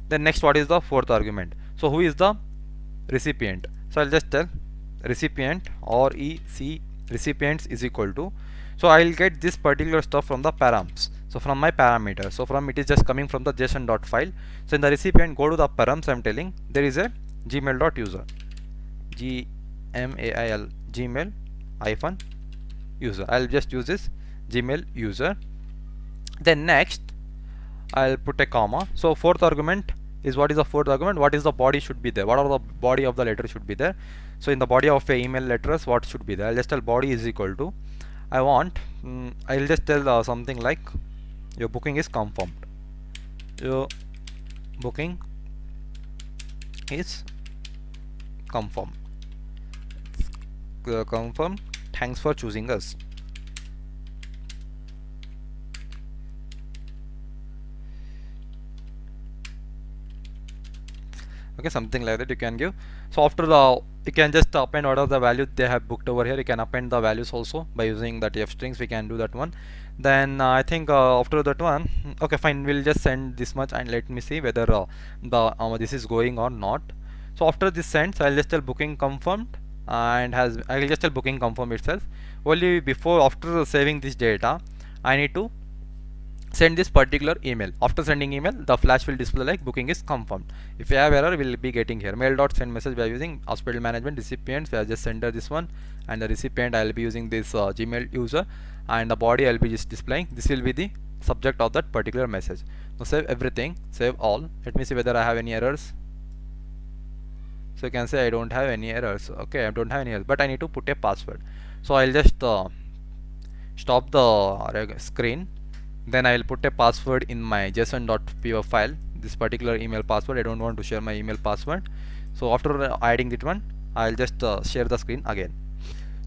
Then next, what is the fourth argument? So who is the recipient? So I'll just tell recipient, or EC recipients is equal to, so I will get this particular stuff from the params. So from my parameter, so from it is just coming from the json.file. So in the recipient, go to the params. I'm telling there is a gmail.user, gmail, gmail hyphen user. I'll just use this gmail user. Then next I'll put a comma. So fourth argument is, what is the fourth argument? What is the body should be there? What are the body of the letter should be there? So in the body of a email letters, what should be there? I'll just tell body is equal to, I want I'll just tell something like your booking is confirmed. Your booking is confirmed. Confirmed. Thanks for choosing us. Okay, something like that you can give. So after the, you can just append what are the values they have booked over here. You can append the values also by using that f strings. We can do that one. Then I think after that one, okay, fine, we'll just send this much and let me see whether this is going or not. So after this sends, I'll just tell booking confirmed, and I will just tell booking confirmed itself. Only before, after saving this data, I need to send this particular email. After sending email, the flash will display like booking is confirmed. If you have error, we'll be getting here mail.send message. We are using hospital management recipients. We are just sender this one, and the recipient I'll be using this Gmail user, and the body I'll be just displaying. This will be the subject of that particular message. Now save everything, save all. Let me see whether I have any errors. So you can say I don't have any errors. Okay, I don't have any errors, but I need to put a password. So I'll just stop the screen. Then I will put a password in my json.py file, this particular email password. I don't want to share my email password. So after adding that one, I'll just share the screen again.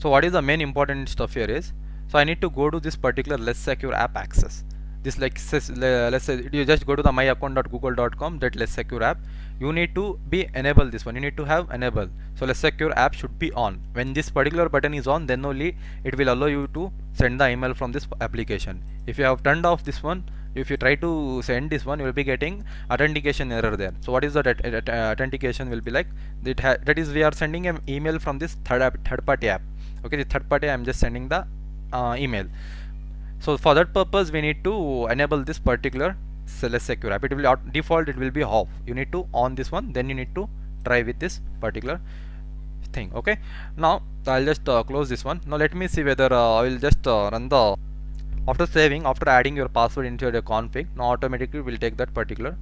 So what is the main important stuff here is, so I need to go to this particular less secure app access. This, like, let's say you just go to the myaccount.google.com, that less secure app. You need to be enable this one. You need to have enable. So less secure app should be on. When this particular button is on, then only it will allow you to send the email from this application. If you have turned off this one, if you try to send this one, you will be getting authentication error there. So what is that authentication will be like? That is, we are sending an email from this third party app. Okay, the third party, I am just sending the email. So for that purpose, we need to enable this particular less secure app. It will default, it will be off. You need to on this one, then you need to try with this particular thing. Okay, now I'll just close this one. Now let me see whether I will just run the, after saving, after adding your password into your config, now automatically will take that particular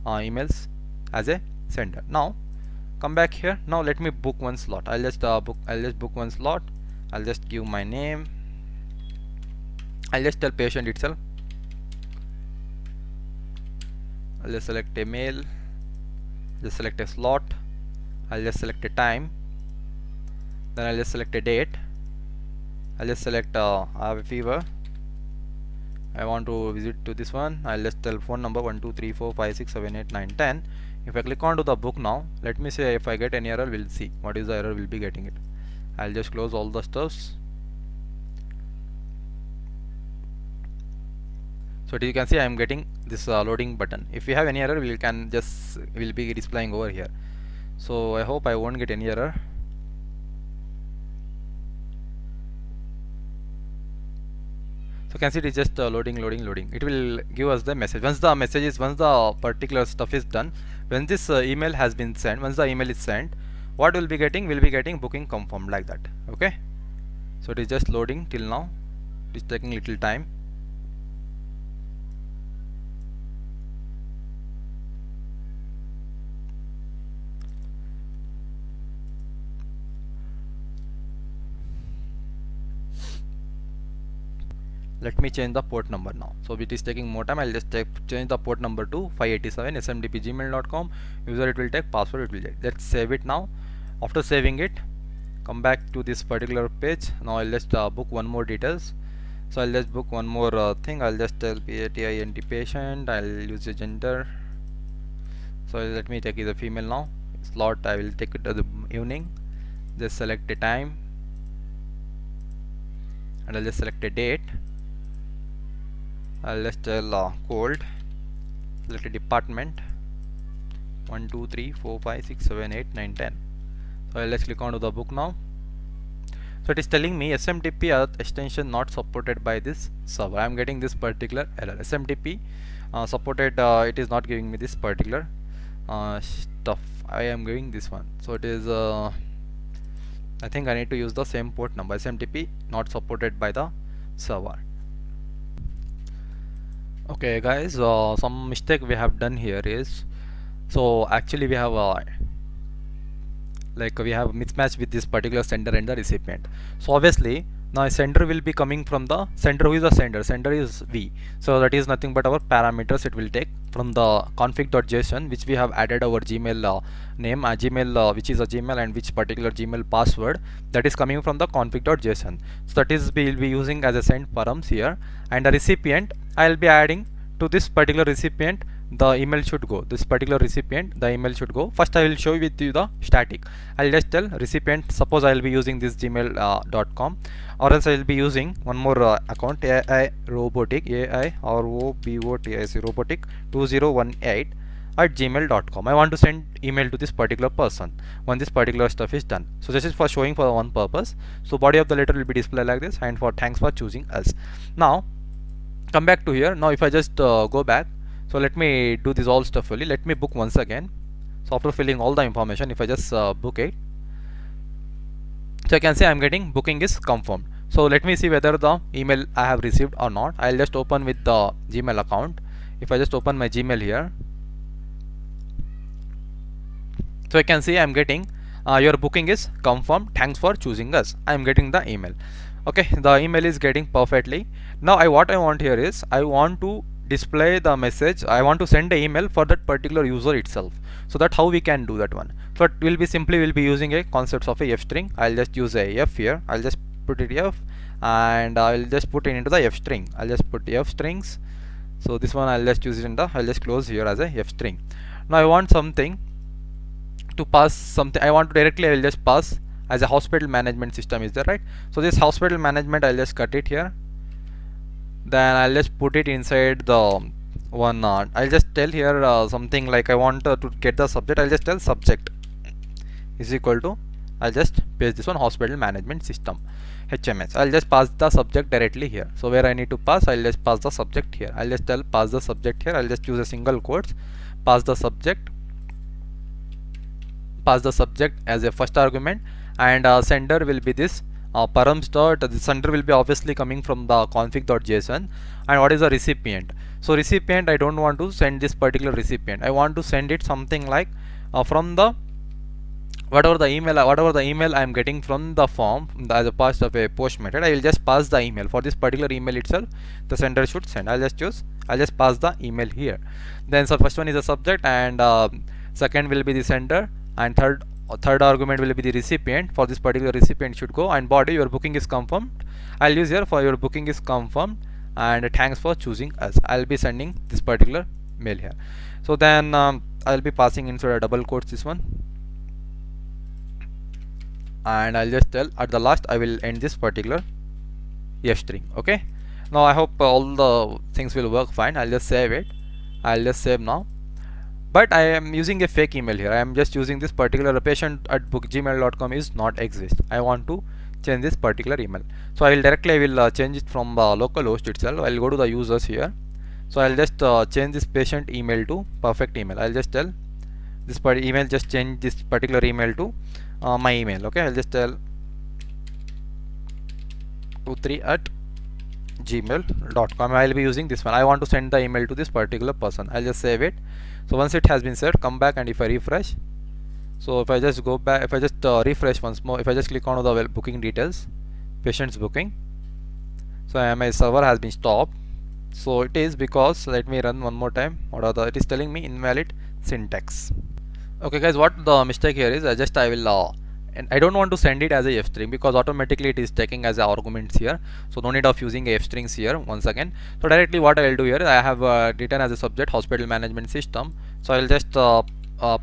emails as a sender. Now come back here. Now let me book one slot. I'll just book one slot. I'll just give my name. I'll just tell patient itself. I'll just select a mail, just select a slot. I'll just select a time, then I'll just select a date. I'll just select I have a fever, I want to visit to this one. I'll just tell phone number 1 2 3 4 5 6 7 8 9 10. If I click on to the book now, let me say if I get any error, we'll see what is the error, we'll be getting it. I'll just close all the stuffs. So you can see I am getting this loading button. If you have any error, we can just will be displaying over here. So I hope I won't get any error. So you can see it is just loading. It will give us the message. Once the particular stuff is done, when this email has been sent, once the email is sent, what we'll be getting? We'll be getting booking confirmed like that. Okay. So it is just loading till now. It is taking little time. Let me change the port number now. So it is taking more time. I'll just change the port number to 587 smdp@gmail.com. User it will take, password it will take. Let's save it now. After saving it, come back to this particular page. Now I'll just book one more details. So I'll just book one more thing. I'll just tell PATINT patient. I'll use the gender. So let me take it a female now. Slot I will take it to the evening. Just select a time and I'll just select a date. I'll just tell cold. Select a department. 1 2 3 4 5 6 7 8 9 10. So I'll just click on to the book now. So it is telling me SMTP extension not supported by this server. I am getting this particular error. SMTP supported, it is not giving me this particular stuff. I am giving this one. So it is I think I need to use the same port number. SMTP not supported by the server. Okay guys, some mistake we have done here is, so actually we have we have mismatch with this particular sender and the recipient. So obviously now sender will be coming from the sender. Who is the sender is V. So that is nothing but our parameters. It will take from the config.json, which we have added our Gmail name, Gmail which is a Gmail, and which particular Gmail password, that is coming from the config.json. So that is we will be using as a send params here, and the recipient I will be adding to this particular recipient. The email should go, this particular recipient, the email should go. First I will show with you the static. I'll just tell recipient, suppose I will be using this gmail.com, or else I will be using one more account, AI robotic, AI ROBOTIC robotic 2018 at gmail.com. I want to send email to this particular person when this particular stuff is done. So this is for showing for one purpose. So body of the letter will be displayed like this, and for thanks for choosing us. Now come back to here. Now if I just go back, so let me do this all stuff fully. Let me book once again. So after filling all the information, if I just book it, so I can say I'm getting booking is confirmed. So let me see whether the email I have received or not. I'll just open with the Gmail account. If I just open my Gmail here, so I can see I'm getting your booking is confirmed, thanks for choosing us. I'm getting the email. Okay, the email is getting perfectly. Now what I want here is, I want to display the message. I want to send an email for that particular user itself. So that how we can do that one. So it will be simply we'll be using a concept of a f string. I'll just use a f here. I'll just put it f, and I'll just put it into the f string. I'll just put f strings. So this one I'll just use it in the, I'll just close here as a f string. Now I want something to pass something. I want to directly, I will just pass as a hospital management system is there, right? So this hospital management, I'll just cut it here. Then I'll just put it inside the one. I'll just tell here something like I want to get the subject. I'll just tell subject is equal to, I'll just paste this one, hospital management system HMS. I'll just pass the subject directly here. So where I need to pass, I'll just pass the subject here. I'll just tell pass the subject here. I'll just use a single quotes, pass the subject as a first argument, and sender will be this params dot, the sender will be obviously coming from the config.json. And what is the recipient? So recipient, I don't want to send this particular recipient. I want to send it something like from the whatever the email I am getting from the form as a part of a post method. I will just pass the email. For this particular email itself, the sender should send. I'll just pass the email here. Then so first one is the subject, and second will be the sender, and third argument will be the recipient. For this particular recipient should go, and body, your booking is confirmed. I'll use here for your booking is confirmed, and thanks for choosing us. I'll be sending this particular mail here. So then I'll be passing inside a double quotes this one, and I'll just tell at the last I will end this particular f string. Okay, Now I hope all the things will work fine. I'll just save it. I'll just save now. But I am using a fake email here. I am just using this particular patient at gmail.com is not exist. I want to change this particular email. So I will change it from localhost itself. I'll go to the users here. So I'll just change this patient email to perfect email. I'll just tell this email, just change this particular email to my email. Okay, I'll just tell 23@gmail.com. I'll be using this one. I want to send the email to this particular person. I'll just save it. So once it has been saved, come back, and if I refresh, so if I just go back, if I just refresh once more, if I just click on the booking details, patient's booking, so my server has been stopped. So it is because, let me run one more time. It is telling me invalid syntax. Okay guys, what the mistake here is, I will and I don't want to send it as a f string, because automatically it is taking as arguments here, so no need of using a f strings here once again. So directly what I will do here, I have written as a subject hospital management system, so I will just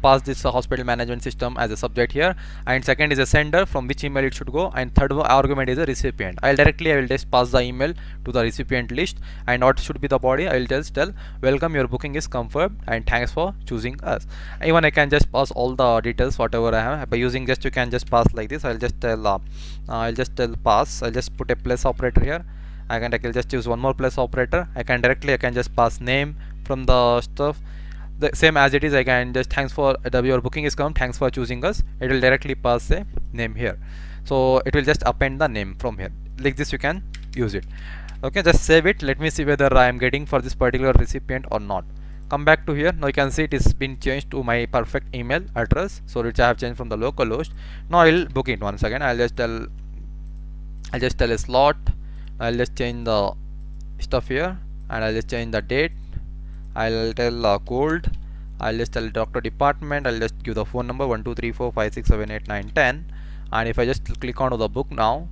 pass this hospital management system as a subject here, and second is a sender from which email it should go, and third argument is a recipient. I will just pass the email to the recipient list, and what should be the body, I will just tell welcome, your booking is confirmed and thanks for choosing us. Even I can just pass all the details whatever I have by using, just you can just pass like this. I'll just tell pass. I'll just put a plus operator here. I can just use one more plus operator. I can just pass name from the stuff, the same as it is. I can just thanks for your booking is come, thanks for choosing us. It will directly pass a name here, so it will just append the name from here. Like this you can use it. Okay, just save it. Let me see whether I am getting for this particular recipient or not. Come back to here. Now you can see it is been changed to my perfect email address, so which I have changed from the localhost. Now I'll book it once again. I'll just tell a slot. I'll just change the stuff here, and I'll just change the date. I'll tell cold. I'll just tell doctor department. I'll just give the phone number 1 2 3 4 5 6 7 8 9 10, and if I just click onto the book now,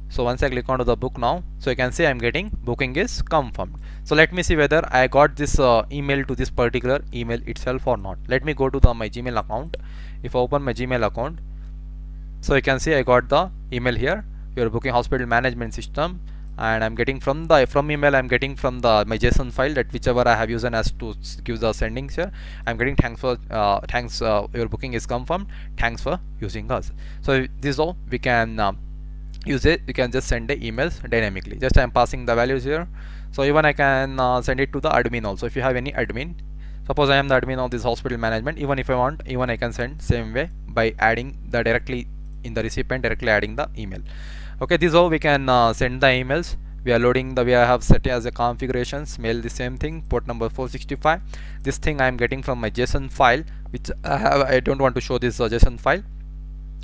so once I click onto the book now, so you can see I'm getting booking is confirmed. So let me see whether I got this email to this particular email itself or not. Let me go to my Gmail account. If I open my Gmail account, so you can see I got the email here, your booking hospital management system, and I'm getting from email, I'm getting from my JSON file, that whichever I have used as to give the sendings here. I'm getting thanks your booking is confirmed, thanks for using us. So this is all we can use it. You can just send the emails dynamically. Just I'm passing the values here. So even I can send it to the admin also. If you have any admin, suppose I am the admin of this hospital management, even if I want, even I can send same way by adding the directly in the recipient, directly adding the email. Okay, this is how we can send the emails. We are loading we have set as a configurations, mail the same thing, port number 465. This thing I am getting from my JSON file, which I don't want to show this JSON file.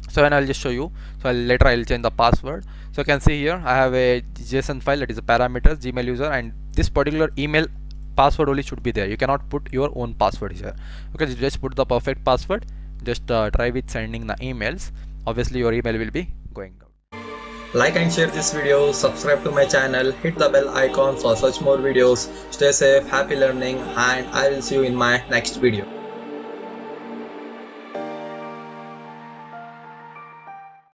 So and I'll just show you. So later I'll change the password. So you can see here I have a JSON file, that is a parameters, Gmail user, and this particular email password only should be there. You cannot put your own password here. Okay, just put the perfect password. Just try with sending the emails. Obviously your email will be going out. Like and share this video, subscribe to my channel, hit the bell icon for such more videos. Stay safe, happy learning, and I will see you in my next video.